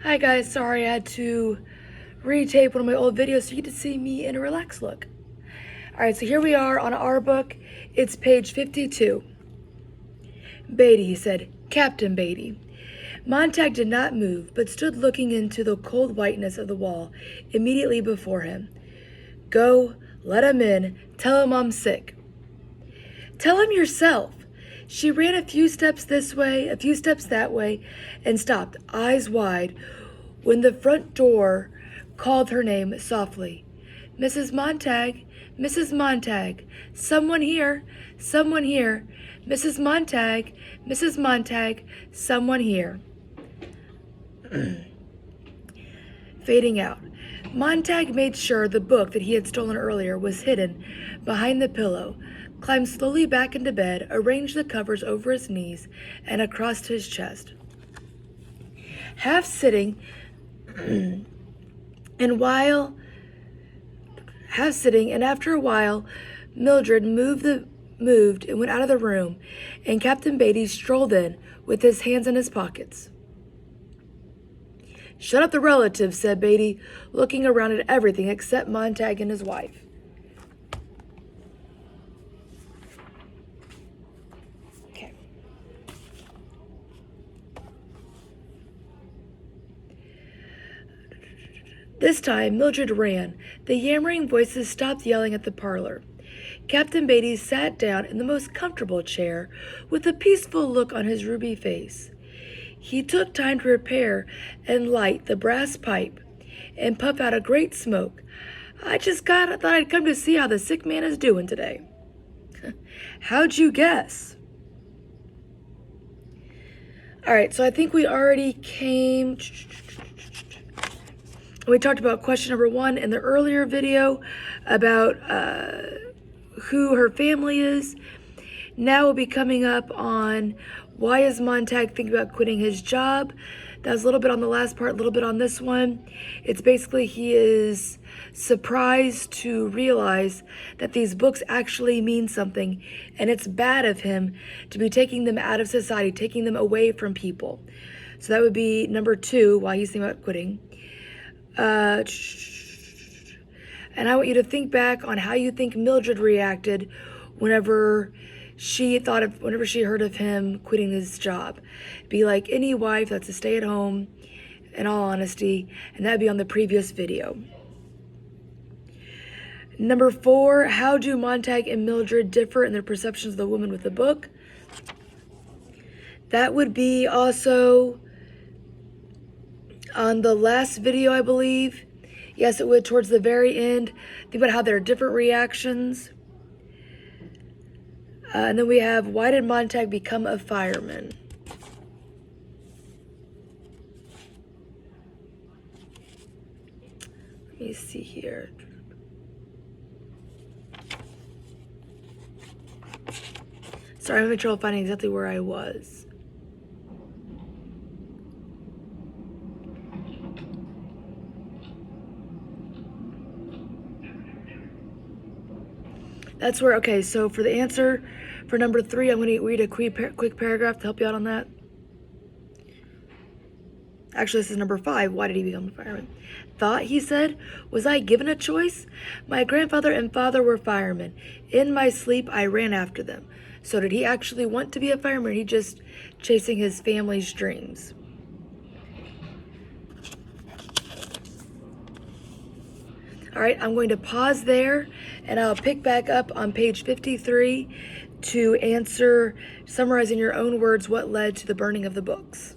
Hi guys, sorry I had to retape one of my old videos so you get to see me in a relaxed look. Alright, so here we are on our book. It's page 52. Beatty, he said. Captain Beatty. Montag did not move, but stood looking into the cold whiteness of the wall immediately before him. Go, let him in, tell him I'm sick. Tell him yourself. She ran a few steps this way, a few steps that way, and stopped, eyes wide, when the front door called her name softly. Mrs. Montag, Mrs. Montag, someone here, someone here, Mrs. Montag, Mrs. Montag, someone here. Fading out. Montag made sure the book that he had stolen earlier was hidden behind the pillow, climbed slowly back into bed, arranged the covers over his knees and across his chest. Half sitting, and after a while, Mildred moved and went out of the room, and Captain Beatty strolled in with his hands in his pockets. Shut up the relatives, said Beatty, looking around at everything except Montag and his wife. Okay. This time, Mildred ran. The yammering voices stopped yelling at the parlor. Captain Beatty sat down in the most comfortable chair with a peaceful look on his ruby face. He took time to repair and light the brass pipe and puff out a great smoke. I thought I'd come to see how the sick man is doing today. How'd you guess? All right, so I think we already we talked about question number 1 in the earlier video about who her family is. Now we'll be coming up on why is Montag thinking about quitting his job. That was a little bit on the last part, a little bit on this one. It's basically he is surprised to realize that these books actually mean something, and it's bad of him to be taking them out of society, taking them away from people. So that would be number 2, why he's thinking about quitting. And I want you to think back on how you think Mildred reacted whenever she heard of him quitting his job. Be like any wife that's a stay-at-home, in all honesty, and that'd be on the previous video. Number 4, how do Montag and Mildred differ in their perceptions of the woman with the book? That would be also on the last video, I believe. Yes, it would, towards the very end. Think about how there are different reactions. And then we have, why did Montag become a fireman? Let me see here. Sorry, I'm having trouble finding exactly where I was. That's where, okay, so for the answer for number 3, I'm going to read a quick paragraph to help you out on that. Actually, this is number 5. Why did he become a fireman? Thought, he said, was I given a choice? My grandfather and father were firemen. In my sleep, I ran after them. So did he actually want to be a fireman, or he just chasing his family's dreams? All right, I'm going to pause there, and I'll pick back up on page 53 to answer, summarizing your own words, what led to the burning of the books.